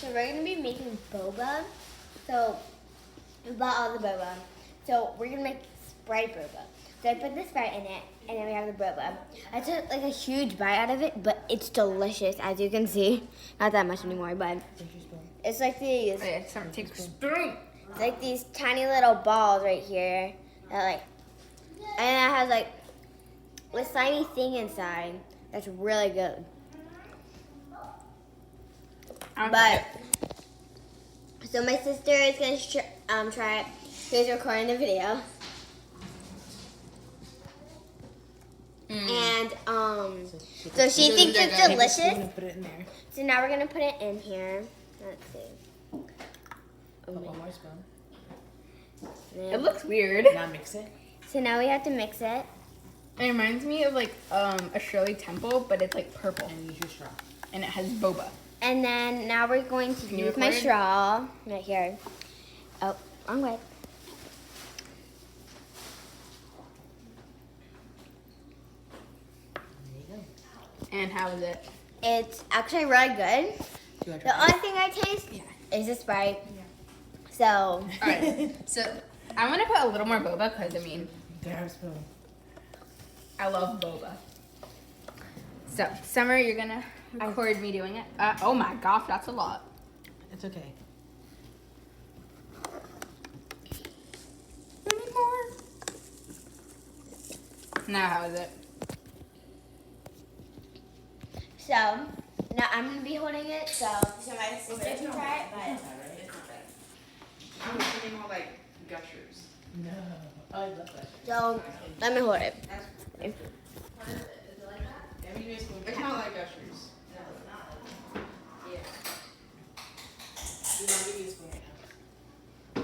so we're gonna be making boba. So we bought all the boba. So we're gonna make Sprite boba. So I put the Sprite in it, and then we have the boba. I took like a huge bite out of it, but it's delicious, as you can see. Not that much anymore, but it's like these. It's like these tiny little balls right here. That like, and it has like this slimy thing inside. That's really good. But so my sister is gonna try it. She's recording the video. And so she thinks it's delicious. Put it in there. So now we're gonna put it in here. Let's see. One more spoon. It looks weird. Now mix it. So now we have to mix it. It reminds me of like a Shirley Temple, but it's like purple. And use your straw. And it has boba. And then now we're going to use my straw right here. Oh, wrong way. There you go. And how is it? It's actually really good. The only thing I taste is the Sprite. Yeah. So. All right. So I'm gonna put a little more boba because I mean, Grab a spoon. I love boba. So Summer, you're gonna record me doing it. Oh my gosh, that's a lot. It's okay. We need more. Now how is it? So now I'm gonna be holding it. So my sister can try it, but. I'm getting more like gushers. No. Oh, I love that. So let me hold it. It's not like gushers. Yeah. Do not give me a spoon right now.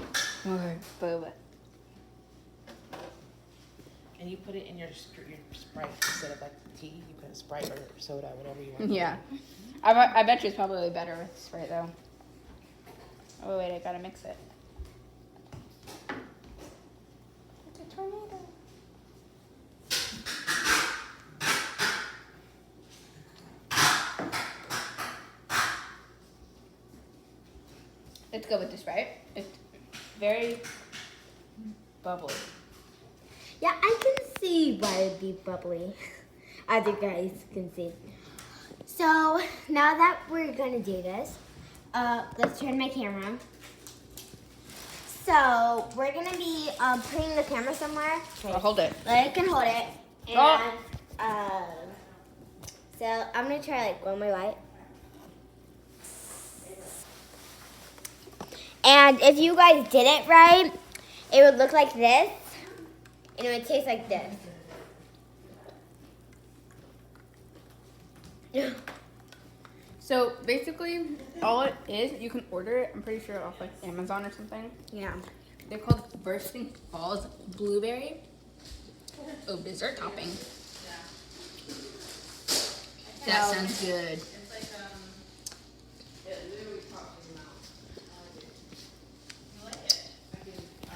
More boba. And you put it in your Sprite instead of like tea. You put a Sprite or soda, whatever you want. Yeah. I bet you it's probably better with Sprite though. Oh wait, I gotta mix it. It's a tornado. Let's go with this, right? It's very bubbly. Yeah, I can see why it'd be bubbly, as you guys can see. So now that we're gonna do this, let's turn my camera. So we're gonna be putting the camera somewhere. I'll hold it. I can hold it. And so I'm gonna try like one more bite. And if you guys did it right, it would look like this, and it would taste like this. So basically, all it is, you can order it. I'm pretty sure off like Amazon or something. Yeah. They're called Bursting Falls Blueberry. Oh, dessert topping. That sounds good. It's like it literally pops in your mouth. You like it?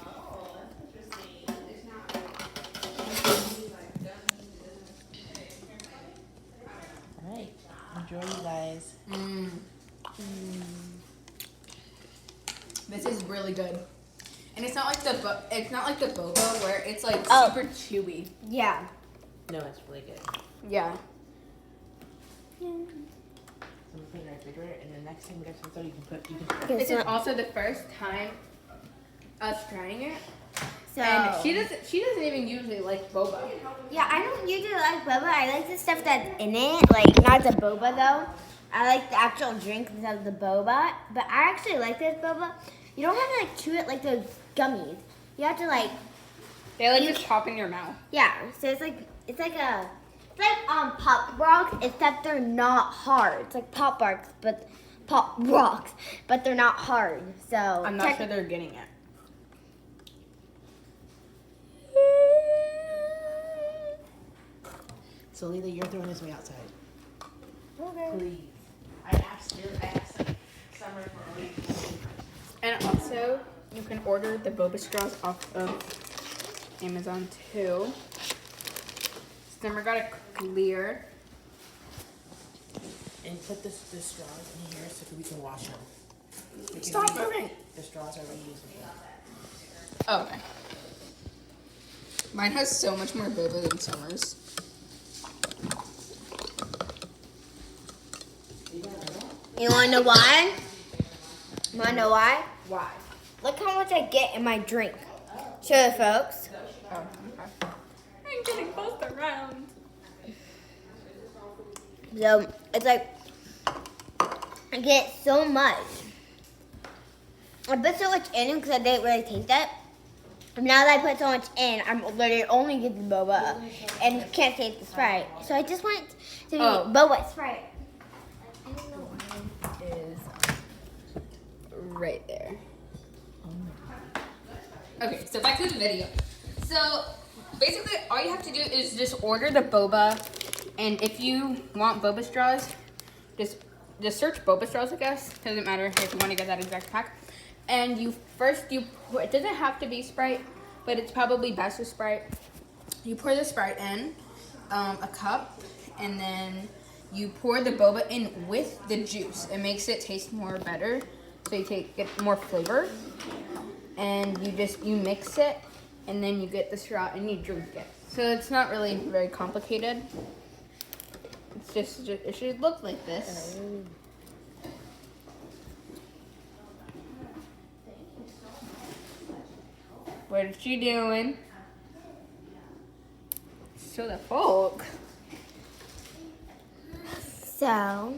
Oh, that's interesting. It's not All right. Enjoy, you guys. This is really good. And it's not like the boba where it's like super chewy. Yeah. No, it's really good. Yeah. So we put it in our refrigerator, and the next time we get some soda, you can try. This is also the first time us trying it. So And she doesn't even usually like boba. yeah, I don't usually like boba. I like the stuff that's in it, like not the boba though. I like the actual drink instead of the boba. But I actually like this boba. You don't have to like chew it like those gummies. You have to like They just pop in your mouth. yeah. So it's like Pop Rocks, except they're not hard. It's like Pop Rocks, but they're not hard. So I'm not sure they're getting it. So, Lila, you're throwing this way outside. Okay. Please. I asked like, Summer for a week. And also, you can order the boba straws off of Amazon too. Summer got a clear. And put the straws in here so we can wash them. Stop moving. The straws are reusable. Oh, okay. Mine has so much more boba than Summer's. You wanna know why? Wanna know why? Why? Look how much I get in my drink. Show the folks. Oh, okay. I'm getting both around. So it's like I get so much. I put so much in because I didn't really taste it. And now that I put so much in, I'm literally only getting boba and can't taste the Sprite. So I just want to be boba Sprite. I don't know why. Is right there. Okay, so back to the video. So basically, all you have to do is just order the boba, and if you want boba straws, just search boba straws. I guess doesn't matter if you want to get that exact pack. And it doesn't have to be Sprite, but it's probably best with Sprite. You pour the Sprite in a cup, and then you pour the boba in with the juice. It makes it taste better, so you get more flavor. And you mix it, and then you get the straw and you drink it. So it's not really very complicated. It's just it should look like this. What is she doing? Show the folk. So